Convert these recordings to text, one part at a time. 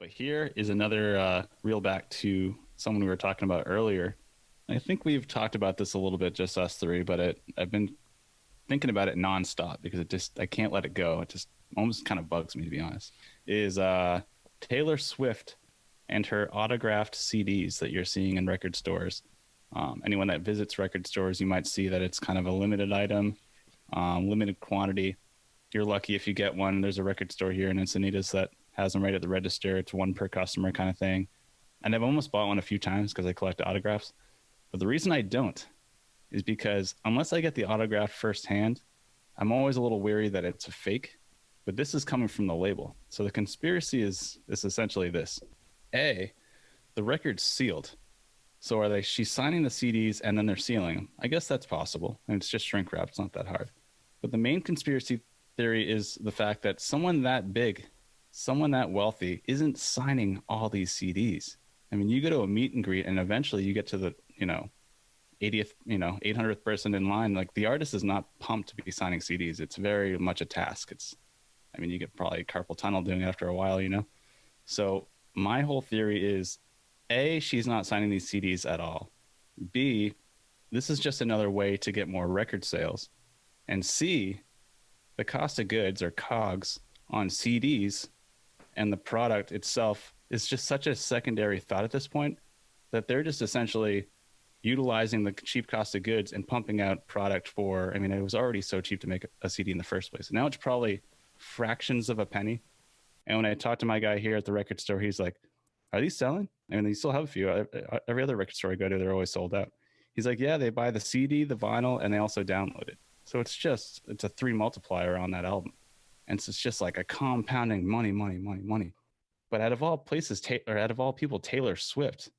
But here is another reel back to someone we were talking about earlier. I think we've talked about this a little bit, just us three, but I've been thinking about it nonstop because I can't let it go. It just almost kind of bugs me, to be honest. Is Taylor Swift and her autographed CDs that you're seeing in record stores. Anyone that visits record stores, you might see that it's kind of a limited item, limited quantity. You're lucky if you get one. There's a record store here in Encinitas that has them right at the register. It's one per customer kind of thing. And I've almost bought one a few times because I collect autographs. But the reason I don't is because unless I get the autograph firsthand, I'm always a little wary that it's a fake. But this is coming from the label. So the conspiracy is essentially this. A, the record's sealed. So she's signing the CDs and then they're sealing them. I guess that's possible. And it's just shrink wrap. It's not that hard. But the main conspiracy theory is the fact that someone that big, someone that wealthy isn't signing all these CDs. I mean, you go to a meet and greet and eventually you get to the, 80th, 800th person in line. Like, the artist is not pumped to be signing CDs. It's very much a task. You get probably carpal tunnel doing it after a while, So my whole theory is, A, she's not signing these CDs at all. B, this is just another way to get more record sales. And C, the cost of goods or COGS on CDs and the product itself is just such a secondary thought at this point that they're just essentially utilizing the cheap cost of goods and pumping out product for, it was already so cheap to make a CD in the first place. Now it's probably fractions of a penny. And when I talked to my guy here at the record store, he's like, are these selling? They still have a few. Every other record store I go to, they're always sold out. He's like, yeah, they buy the CD, the vinyl, and they also download it. So it's a 3 multiplier on that album. And so it's just like a compounding money. But out of all places, out of all people, Taylor Swift.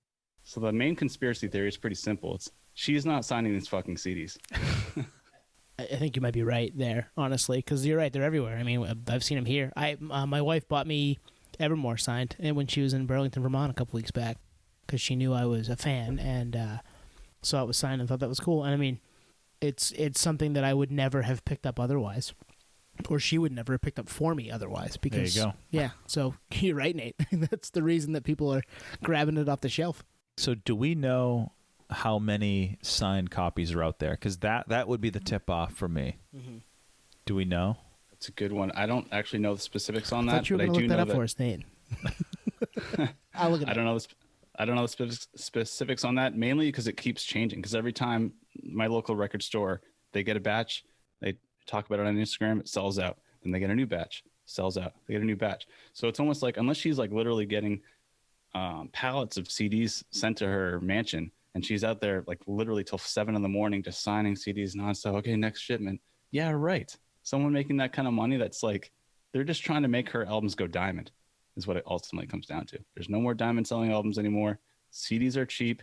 So the main conspiracy theory is pretty simple. She's not signing these fucking CDs. I think you might be right there, honestly, because you're right. They're everywhere. I've seen them here. My wife bought me Evermore signed when she was in Burlington, Vermont a couple weeks back because she knew I was a fan and saw it was signed and thought that was cool. And it's something that I would never have picked up otherwise, or she would never have picked up for me otherwise. Because, there you go. Yeah, so you're right, Nate. That's the reason that people are grabbing it off the shelf. So do we know how many signed copies are out there? Because that would be the tip-off for me. Mm-hmm. Do we know? That's a good one. I don't actually know the specifics on that. I thought you were going to look that up for us, Nate. I'll look it up. I don't know the specifics on that, mainly because it keeps changing. Because every time my local record store, they get a batch, they talk about it on Instagram, it sells out. Then they get a new batch, sells out. They get a new batch. So it's almost like, unless she's like literally getting pallets of CDs sent to her mansion, and she's out there like literally till 7 a.m. just signing CDs nonstop. Okay, next shipment. Yeah, right. Someone making that kind of money, that's like, they're just trying to make her albums go diamond, is what it ultimately comes down to. There's no more diamond selling albums anymore. CDs are cheap,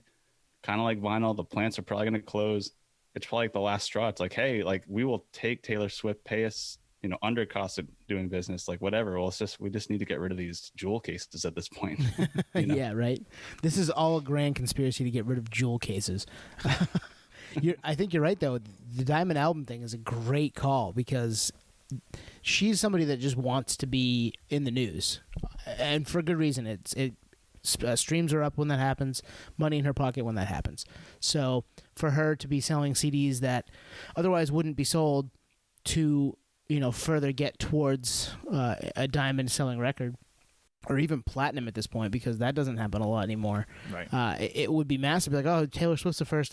kind of like vinyl. The plants are probably going to close. It's probably like the last straw. It's like, hey, like, we will take Taylor Swift, pay us, under cost of doing business, like whatever. Well, we just need to get rid of these jewel cases at this point. Yeah, right. This is all a grand conspiracy to get rid of jewel cases. I think you're right, though. The Diamond album thing is a great call because she's somebody that just wants to be in the news, and for good reason. Streams are up when that happens, money in her pocket when that happens. So for her to be selling CDs that otherwise wouldn't be sold to, further get towards a diamond selling record, or even platinum at this point, because that doesn't happen a lot anymore. Right. It would be massive. Like, oh, Taylor Swift's the first,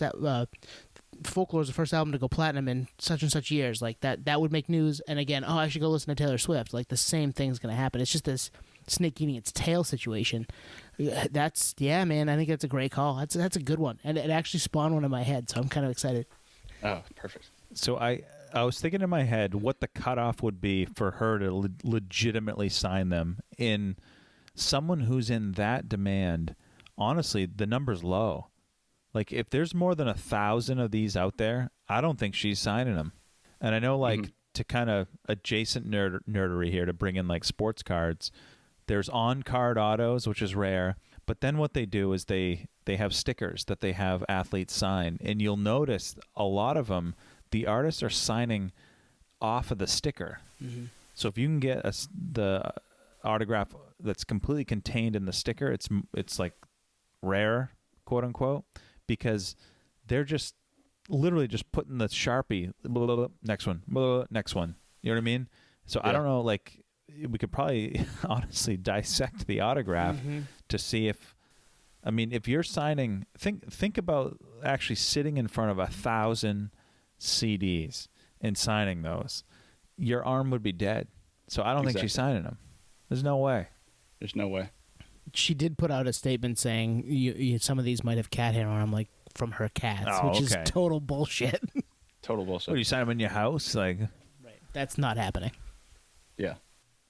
Folklore's the first album to go platinum in such and such years. Like that would make news. And again, I should go listen to Taylor Swift. Like, the same thing's going to happen. It's just this snake eating its tail situation. Man, I think that's a great call. That's a good one. And it actually spawned one in my head, so I'm kind of excited. Oh, perfect. So I was thinking in my head what the cutoff would be for her to legitimately sign them. In someone who's in that demand, honestly, the number's low. Like, if there's more than 1,000 of these out there, I don't think she's signing them. And I know, like, to kind of adjacent nerdery here, to bring in like sports cards, there's on-card autos, which is rare. But then what they do is they have stickers that they have athletes sign. And you'll notice a lot of them, the artists are signing off of the sticker. Mm-hmm. So if you can get the autograph that's completely contained in the sticker, it's like rare, quote unquote, because they're just literally just putting the Sharpie, blah, blah, blah, next one, blah, blah, next one. You know what I mean? So I don't know, like, we could probably honestly dissect the autograph to see if, I mean, if you're signing, think about actually sitting in front of 1,000 CDs and signing those. Your arm would be dead. So I don't think she's signing them. There's no way. There's no way. She did put out a statement saying some of these might have cat hair on them, like from her cats, which is total bullshit. Total bullshit. What, do you sign them in your house? Like, right. That's not happening. Yeah.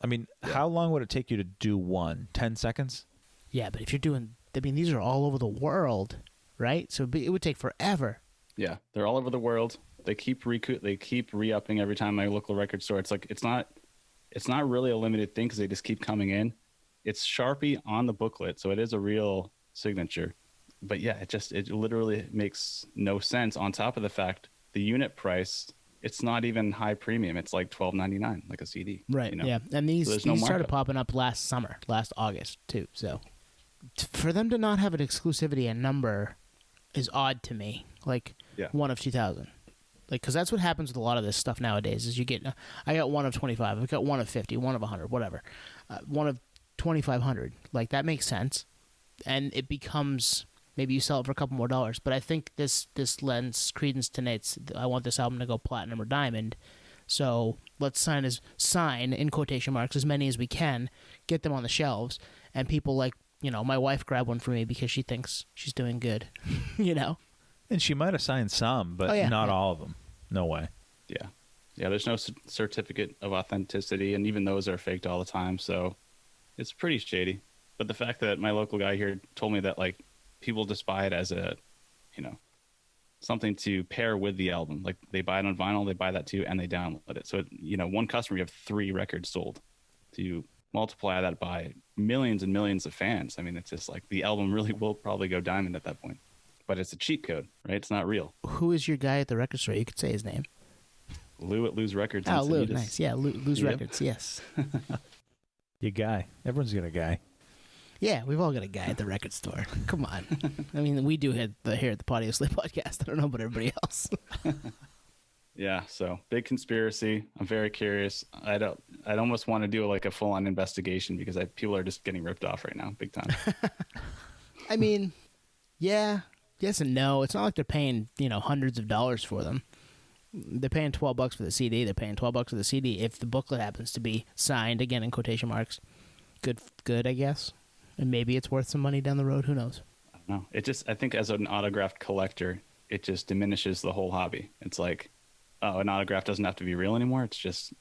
I mean, how long would it take you to do one? 10 seconds? Yeah, but if you're doing, I mean, these are all over the world, right? So it would take forever. Yeah, they're all over the world. They keep re-upping every time my local record store. It's like it's not really a limited thing because they just keep coming in. It's Sharpie on the booklet, so it is a real signature. But yeah, it literally makes no sense. On top of the fact, the unit price, it's not even high premium. It's like $12.99, like a CD. Right. You know? Yeah, and these no started popping up last August too. So for them to not have an exclusivity and number is odd to me. Like one of 2,000. Like, because that's what happens with a lot of this stuff nowadays. Is you get, I got one of 25, I've got one of 50, one of 100, whatever, one of 2,500. Like that makes sense, and it becomes maybe you sell it for a couple more dollars. But I think this lends credence to Nate's. I want this album to go platinum or diamond, so let's sign in quotation marks as many as we can, get them on the shelves, and people like my wife grabbed one for me because she thinks she's doing good, And she might have signed some, but not all of them. No way. Yeah. There's no certificate of authenticity, and even those are faked all the time. So it's pretty shady. But the fact that my local guy here told me that like people just buy it as a, something to pair with the album. Like they buy it on vinyl, they buy that too, and they download it. So one customer, you have 3 records sold. To multiply that by millions and millions of fans, I mean, it's just like the album really will probably go diamond at that point. But it's a cheat code, right? It's not real. Who is your guy at the record store? You could say his name. Lou at Lou's Records. Oh, Lou, nice. Yeah, Lou's Records, yes. Your guy. Everyone's got a guy. Yeah, we've all got a guy at the record store. Come on. I mean, we do here at the Patio Slip podcast. I don't know about everybody else. Yeah, so big conspiracy. I'm very curious. I'd almost want to do like a full-on investigation because people are just getting ripped off right now, big time. I mean, yeah. Yes and no. It's not like they're paying, hundreds of dollars for them. They're paying $12 for the CD. They're paying $12 for the CD if the booklet happens to be signed, again in quotation marks. Good, I guess. And maybe it's worth some money down the road. Who knows? I don't know. I think as an autographed collector, it just diminishes the whole hobby. It's like, oh, an autograph doesn't have to be real anymore. It's just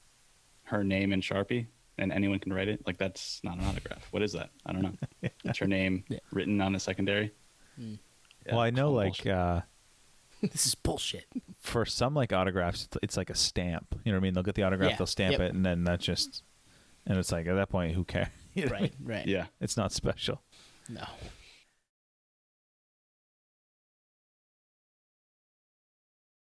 her name in Sharpie, and anyone can write it. Like, that's not an autograph. What is that? I don't know. It's her name written on a secondary. Yeah, well, I know, like, this is bullshit. For some, like, autographs, it's like a stamp. You know what I mean? They'll get the autograph, they'll stamp it, and then that's just, and it's like, at that point, who cares? You know right. Yeah. It's not special. No.